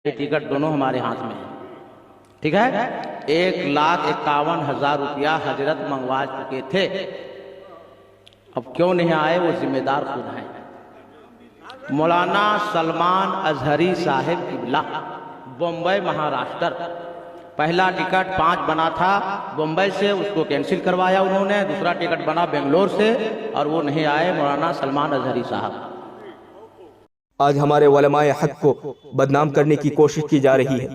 Ticket दोनों हमारे हाथ में है, ठीक है। 1,51,000 रुपया हजरत मंगवा चुके थे, अब क्यों नहीं आए वो जिम्मेदार खुद हैं। मौलाना सलमान अजहरी साहिब किबला, बम्बई महाराष्ट्र, पहला टिकट 5 बना था बम्बई से, उसको कैंसिल करवाया उन्होंने। दूसरा टिकट बना बेंगलोर से और वो नहीं आए मौलाना सलमान अजहरी साहब। आज हमारे उलमाए हक को बदनाम करने की कोशिश की जा रही है।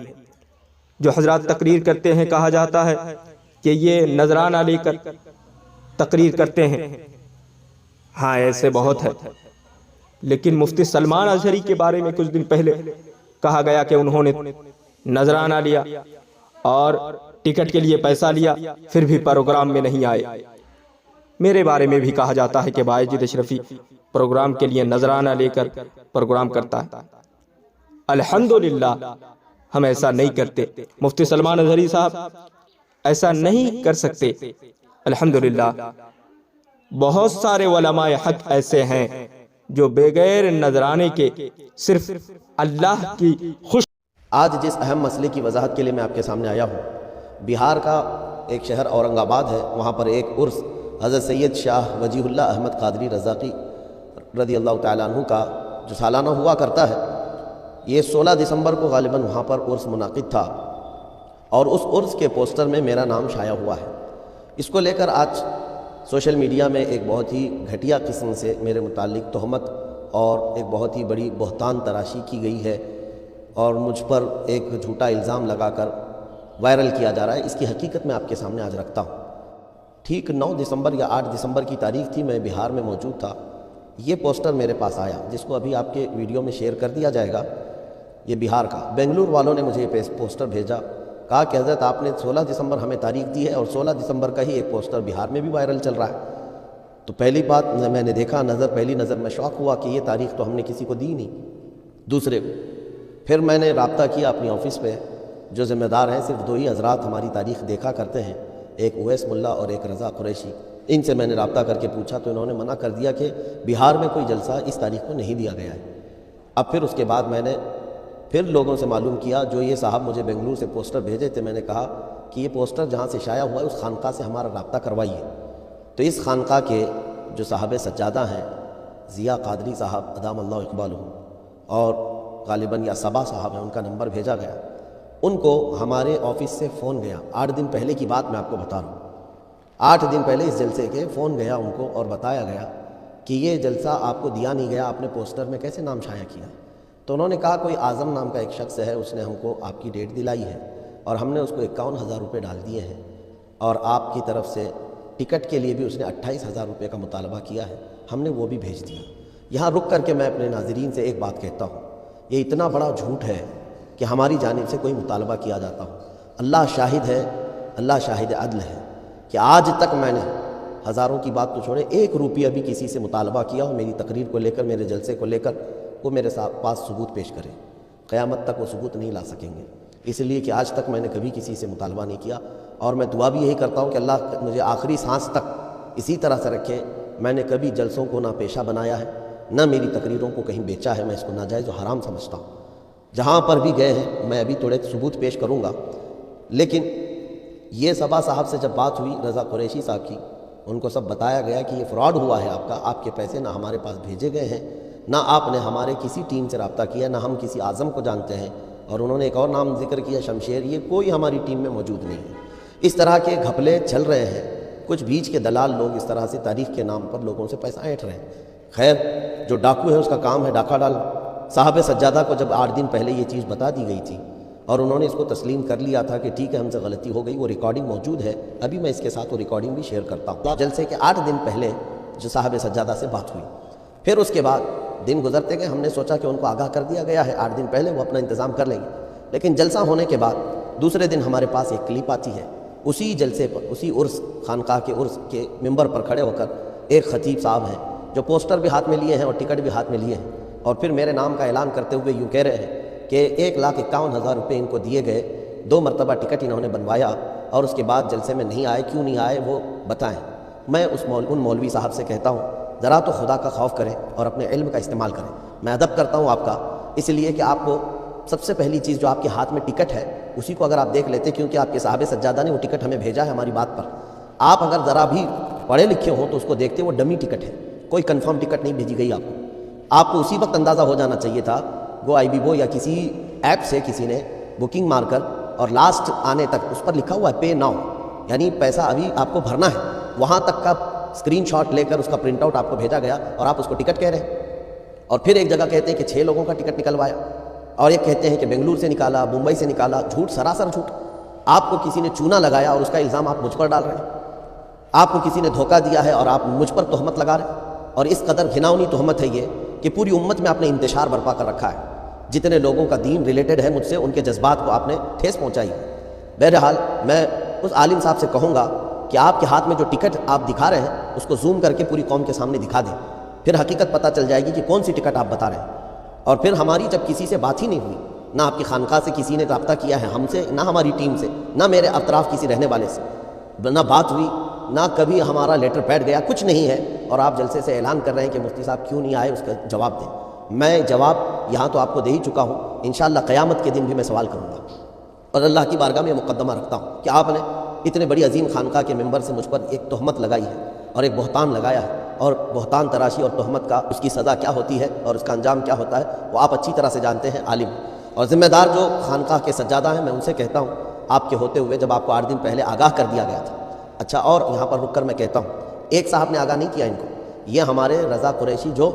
जो हजरात तकरीर करते हैं, कहा जाता है कि ये नजराना लेकर तकरीर करते हैं। हाँ, ऐसे बहुत है, लेकिन मुफ्ती सलमान अजहरी के बारे में कुछ दिन पहले कहा गया कि उन्होंने नजराना लिया और टिकट के लिए पैसा लिया, फिर भी प्रोग्राम में नहीं आए। मेरे बारे में भी कहा जाता है कि बायजीद अशरफी प्रोग्राम के लिए नजराना लेकर प्रोग्राम करता है। अल्हम्दुलिल्लाह हम ऐसा नहीं करते। मुफ्ती सलमान अजहरी साहब ऐसा नहीं कर सकते। अल्हम्दुलिल्लाह बहुत सारे उलमाए हक ऐसे हैं जो बगैर नजराने के सिर्फ अल्लाह की खुश। आज जिस अहम मसले की वजाहत के लिए मैं आपके सामने आया हूँ, बिहार का एक शहर औरंगाबाद है, वहाँ पर एक उर्स हज़रत सैयद शाह वजीहुल्लाह अहमद कादरी रज़ाक़ी रज़ी अल्लाह तआला अन्हु का जो सालाना हुआ करता है, ये 16 दिसंबर को गालिबन वहाँ पर उर्स मुनाकिद था और उस उर्स के पोस्टर में मेरा नाम शाया हुआ है। इसको लेकर आज सोशल मीडिया में एक बहुत ही घटिया किस्म से मेरे मुतालिक तोहमत और एक बहुत ही बड़ी बहतान तराशी की गई है और मुझ पर एक झूठा इल्ज़ाम लगाकर वायरल किया जा रहा है। इसकी हकीकत मैं आपके सामने आज रखता हूँ। ठीक 9 दिसंबर या 8 दिसंबर की तारीख़ थी, मैं बिहार में मौजूद था। ये पोस्टर मेरे पास आया, जिसको अभी आपके वीडियो में शेयर कर दिया जाएगा। ये बिहार का, बेंगलुरु वालों ने मुझे ये पोस्टर भेजा, कहा कि हज़रत आपने 16 दिसंबर हमें तारीख़ दी है और 16 दिसंबर का ही एक पोस्टर बिहार में भी वायरल चल रहा है। तो पहली बात मैंने देखा, पहली नज़र में शौक़ हुआ कि ये तारीख़ तो हमने किसी को दी नहीं, दूसरे को। फिर मैंने राब्ता किया अपनी ऑफ़िस पे, जो ज़िम्मेदार हैं सिर्फ 2 ही हज़रात हमारी तारीख़ देखा करते हैं, एक उवैस मुल्ला और एक रज़ा कुरैशी। इनसे मैंने राब्ता करके पूछा तो इन्होंने मना कर दिया कि बिहार में कोई जलसा इस तारीख़ को नहीं दिया गया है। अब फिर उसके बाद मैंने फिर लोगों से मालूम किया, जो ये साहब मुझे बेंगलुरु से पोस्टर भेजे थे, मैंने कहा कि ये पोस्टर जहाँ से शाया हुआ है उस खानका से हमारा राब्ता करवाइए। तो इस खानका के जो साहब सज्जादा हैं, ज़िया कादरी साहब अदामल्लाहु इक़बालहू, और गालिबन या सबा साहब हैं, उनका नंबर भेजा गया। उनको हमारे ऑफिस से फ़ोन गया, 8 दिन पहले की बात मैं आपको बता रहा हूँ। 8 दिन पहले इस जलसे के फ़ोन गया उनको और बताया गया कि ये जलसा आपको दिया नहीं गया, आपने पोस्टर में कैसे नाम शाया किया। तो उन्होंने कहा कोई आज़म नाम का एक शख्स है, उसने हमको आपकी डेट दिलाई है और हमने उसको 51,000 रुपये डाल दिए हैं और आपकी तरफ से टिकट के लिए भी उसने 28,000 रुपये का मुतालबा किया है, हमने वो भी भेज दिया। यहाँ रुक करके मैं अपने नाज़रीन से एक बात कहता हूँ, ये इतना बड़ा झूठ है कि हमारी जानिब से कोई मुतालबा किया जाता हो। अल्लाह शाहिद है, अल्लाह शाहिद अदल है कि आज तक मैंने हज़ारों की बात तो छोड़े, 1 रुपया भी किसी से मुतालबा किया हो मेरी तकरीर को लेकर, मेरे जलसे को लेकर, वो मेरे पास सबूत पेश करें। क़यामत तक वो सबूत नहीं ला सकेंगे, इसलिए कि आज तक मैंने कभी किसी से मुतालबा नहीं किया। और मैं दुआ भी यही करता हूँ कि अल्लाह मुझे आखिरी सांस तक इसी तरह से रखे। मैंने कभी जलसों को ना पेशा बनाया है, ना मेरी तकरीरों को कहीं बेचा है। मैं इसको नाजायज़ और हराम समझता हूँ। जहाँ पर भी गए हैं मैं अभी थोड़े सबूत पेश करूँगा, लेकिन ये सबा साहब से जब बात हुई, रज़ा कुरैशी साहब की, उनको सब बताया गया कि ये फ्रॉड हुआ है आपका, आपके पैसे ना हमारे पास भेजे गए हैं, ना आपने हमारे किसी टीम से रब्ता किया, ना हम किसी आज़म को जानते हैं। और उन्होंने एक और नाम जिक्र किया, शमशेर, ये कोई हमारी टीम में मौजूद नहीं है। इस तरह के घपले चल रहे हैं। कुछ बीच के दलाल लोग इस तरह से तारीख़ के नाम पर लोगों से पैसा ऐंठ रहे हैं। खैर, जो डाकू है उसका काम है डाका डालना। साहब सज्जादा को जब 8 दिन पहले ये चीज़ बता दी गई थी और उन्होंने इसको तस्लीम कर लिया था कि ठीक है हमसे गलती हो गई, वो रिकॉर्डिंग मौजूद है, अभी मैं इसके साथ वो रिकॉर्डिंग भी शेयर करता हूँ। जलसे के 8 दिन पहले जो साहब सज्जादा से बात हुई, फिर उसके बाद दिन गुजरते गए, हमने सोचा कि उनको आगाह कर दिया गया है, 8 दिन पहले वो अपना इंतज़ाम कर लेंगे। लेकिन जलसा होने के बाद दूसरे दिन हमारे पास एक क्लिप आती है, उसी जलसे पर, उसी उर्स खानका के उर्स के मिंबर पर खड़े होकर एक खतीब साहब हैं जो पोस्टर भी हाथ में लिए हैं और टिकट भी हाथ में लिए हैं, और फिर मेरे नाम का ऐलान करते हुए यूँ कह रहे हैं कि 1,51,000 रुपये इनको दिए गए, 2 मरतबा टिकट इन्होंने बनवाया और उसके बाद जलसे में नहीं आए, क्यों नहीं आए वो बताएं। मैं उन मौलवी साहब से कहता हूँ ज़रा तो खुदा का खौफ करें और अपने इल्म का इस्तेमाल करें। मैं अदब करता हूँ आपका, इसलिए कि आपको سب سے پہلی چیز جو آپ کے ہاتھ میں ٹکٹ ہے اسی کو اگر آپ دیکھ لیتے، کیونکہ آپ کے صاحب سجادہ نے وہ ٹکٹ ہمیں بھیجا ہے ہماری بات پر، آپ اگر ذرا بھی پڑھے لکھے ہوں تو اس کو دیکھتے، وہ ڈمی ٹکٹ ہے، کوئی کنفرم ٹکٹ نہیں بھیجی گئی آپ کو اسی وقت اندازہ ہو جانا چاہیے تھا، گو آئی بی بو یا کسی ایپ سے کسی نے بکنگ مار کر اور لاسٹ آنے تک اس پر لکھا ہوا ہے پے ناؤ، یعنی پیسہ ابھی آپ کو بھرنا ہے، وہاں تک کا اسکرین شاٹ لے کر اس کا پرنٹ آؤٹ آپ کو بھیجا گیا اور آپ اس کو ٹکٹ کہہ رہے ہیں۔ اور پھر ایک جگہ کہتے ہیں کہ 6 لوگوں کا ٹکٹ نکلوایا، اور ایک کہتے ہیں کہ بنگلور سے نکالا، ممبئی سے نکالا، جھوٹ، سراسر جھوٹ۔ آپ کو کسی نے چونا لگایا اور اس کا الزام آپ مجھ پر ڈال رہے ہیں، آپ کو کسی نے دھوکہ دیا ہے اور آپ مجھ پر تہمت لگا رہے ہیں، اور اس قدر گھناؤنی تہمت ہے یہ کہ پوری امت میں آپ نے انتشار برپا کر رکھا ہے، جتنے لوگوں کا دین ریلیٹڈ ہے مجھ سے ان کے جذبات کو آپ نے ٹھیس پہنچائی ہے۔ بہرحال میں اس عالم صاحب سے کہوں گا کہ آپ کے ہاتھ میں جو ٹکٹ آپ دکھا رہے ہیں اس کو زوم کر کے پوری قوم کے سامنے دکھا دیں، پھر حقیقت پتہ چل جائے گی کہ کون سی ٹکٹ آپ بتا رہے ہیں۔ اور پھر ہماری جب کسی سے بات ہی نہیں ہوئی، نہ آپ کی خانقاہ سے کسی نے رابطہ کیا ہے ہم سے، نہ ہماری ٹیم سے، نہ میرے اطراف کسی رہنے والے سے، نہ بات ہوئی، نہ کبھی ہمارا لیٹر پیڈ گیا، کچھ نہیں ہے، اور آپ جلسے سے اعلان کر رہے ہیں کہ مفتی صاحب کیوں نہیں آئے، اس کا جواب دیں۔ میں جواب یہاں تو آپ کو دے ہی چکا ہوں، انشاءاللہ قیامت کے دن بھی میں سوال کروں گا، اور اللہ کی بارگاہ میں یہ مقدمہ رکھتا ہوں کہ آپ نے اتنے بڑی عظیم خانقاہ کے ممبر سے مجھ پر ایک تہمت لگائی ہے اور ایک بہتان لگایا ہے، اور بہتان تراشی اور تہمت کا اس کی سزا کیا ہوتی ہے اور اس کا انجام کیا ہوتا ہے وہ آپ اچھی طرح سے جانتے ہیں، عالم اور ذمہ دار جو خانقاہ کے سجادہ ہیں، میں ان سے کہتا ہوں آپ کے ہوتے ہوئے جب آپ کو 8 دن پہلے آگاہ کر دیا گیا تھا۔ اچھا، اور یہاں پر رک کر میں کہتا ہوں، ایک صاحب نے آگاہ نہیں کیا ان کو، یہ ہمارے رضا قریشی جو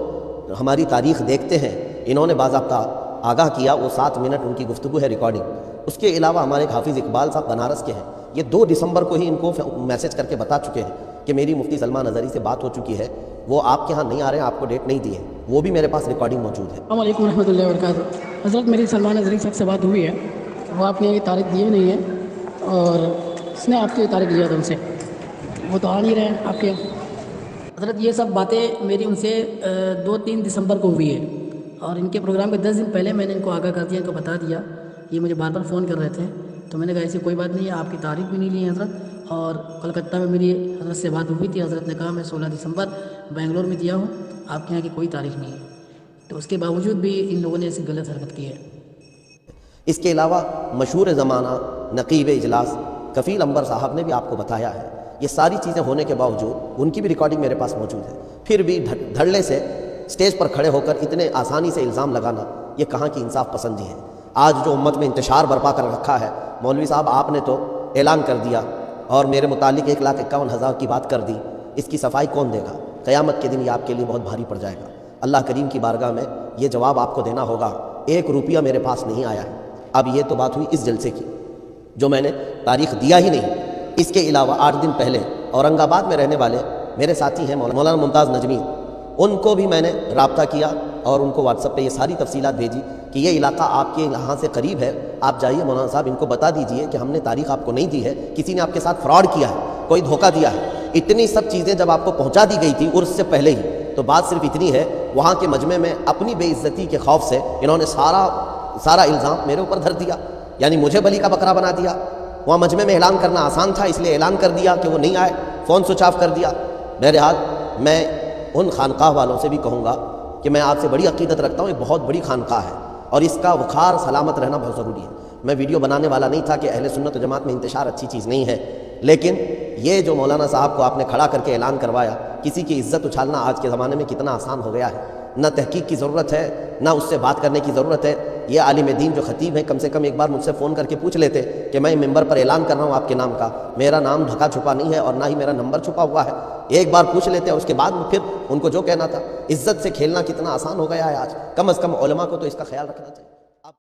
ہماری تاریخ دیکھتے ہیں، انہوں نے باضابطہ آگاہ کیا، وہ 7 منٹ ان کی گفتگو ہے ریکارڈنگ۔ اس کے علاوہ ہمارے ایک حافظ اقبال صاحب بنارس کے ہیں، یہ 2 دسمبر کو ہی ان کو میسج کر کے بتا چکے ہیں کہ میری مفتی سلمان اظہری سے بات ہو چکی ہے، وہ آپ کے ہاں نہیں آ رہے ہیں، آپ کو ڈیٹ نہیں دی ہے، وہ بھی میرے پاس ریکارڈنگ موجود ہے۔ السلام علیکم ورحمۃ اللہ وبرکاتہ۔ حضرت میری سلمان اظہری صاحب سے بات ہوئی ہے، وہ آپ نے یہ تاریخ دی نہیں ہے، اور اس نے آپ کی تاریخ لیا تھا ان سے، وہ تو آ نہیں رہے ہیں آپ کے۔ حضرت یہ سب باتیں میری ان سے 2-3 دسمبر کو ہوئی ہے، اور ان کے پروگرام کے 10 دن پہلے میں نے ان کو آگاہ کر دیا، ان کو بتا دیا، یہ مجھے بار بار فون کر رہے تھے، تو میں نے کہا ایسی کوئی بات نہیں ہے، آپ کی تاریخ بھی نہیں لی ہے حضرت، اور کلکتہ میں میری حضرت سے بات ہوئی تھی، حضرت نے کہا میں 16 دسمبر بنگلور میں دیا ہوں، آپ کے یہاں کی کوئی تاریخ نہیں ہے، تو اس کے باوجود بھی ان لوگوں نے ایسی غلط حرکت کی ہے۔ اس کے علاوہ مشہور زمانہ نقیب اجلاس کفیل انبر صاحب نے بھی آپ کو بتایا ہے، یہ ساری چیزیں ہونے کے باوجود ان کی بھی ریکارڈنگ میرے پاس موجود ہے، پھر بھی دھڑلے سے اسٹیج پر کھڑے ہو کر اتنے آسانی سے الزام لگانا، یہ کہاں کی انصاف پسندی ہے۔ آج جو امت میں انتشار برپا کر رکھا ہے، مولوی صاحب آپ نے تو اعلان کر دیا اور میرے متعلق 1,51,000 کی بات کر دی، اس کی صفائی کون دے گا؟ قیامت کے دن یہ آپ کے لیے بہت بھاری پڑ جائے گا، اللہ کریم کی بارگاہ میں یہ جواب آپ کو دینا ہوگا۔ 1 روپیہ میرے پاس نہیں آیا ہے۔ اب یہ تو بات ہوئی اس جلسے کی جو میں نے تاریخ دیا ہی نہیں، اس کے علاوہ 8 دن پہلے اورنگ آباد میں رہنے والے میرے ساتھی ہیں مولانا ممتاز نجمی، ان کو بھی میں نے رابطہ کیا اور ان کو واٹس ایپ پہ یہ ساری تفصیلات بھیجی کہ یہ علاقہ آپ کے یہاں سے قریب ہے، آپ جائیے مولانا صاحب ان کو بتا دیجئے کہ ہم نے تاریخ آپ کو نہیں دی ہے، کسی نے آپ کے ساتھ فراڈ کیا ہے، کوئی دھوکہ دیا ہے۔ اتنی سب چیزیں جب آپ کو پہنچا دی گئی تھی عرس سے پہلے ہی، تو بات صرف اتنی ہے، وہاں کے مجمع میں اپنی بے عزتی کے خوف سے انہوں نے سارا الزام میرے اوپر دھر دیا، یعنی مجھے بلی کا بکرا بنا دیا۔ وہاں مجمع میں اعلان کرنا آسان تھا، اس لیے اعلان کر دیا کہ وہ نہیں آئے، فون سوئچ آف کر دیا۔ بہرحال میں ان خانقاہ والوں سے بھی کہوں گا کہ میں آپ سے بڑی عقیدت رکھتا ہوں، ایک بہت بڑی خانقاہ ہے اور اس کا وقار سلامت رہنا بہت ضروری ہے۔ میں ویڈیو بنانے والا نہیں تھا کہ اہل سنت و جماعت میں انتشار اچھی چیز نہیں ہے، لیکن یہ جو مولانا صاحب کو آپ نے کھڑا کر کے اعلان کروایا، کسی کی عزت اچھالنا آج کے زمانے میں کتنا آسان ہو گیا ہے، نہ تحقیق کی ضرورت ہے، نہ اس سے بات کرنے کی ضرورت ہے۔ یہ عالم دین جو خطیب ہیں، کم سے کم ایک بار مجھ سے فون کر کے پوچھ لیتے کہ میں ممبر پر اعلان کر رہا ہوں آپ کے نام کا، میرا نام ڈھکا چھپا نہیں ہے اور نہ ہی میرا نمبر چھپا ہوا ہے، ایک بار پوچھ لیتے اور اس کے بعد پھر ان کو جو کہنا تھا۔ عزت سے کھیلنا کتنا آسان ہو گیا ہے آج، کم از کم علماء کو تو اس کا خیال رکھنا چاہیے۔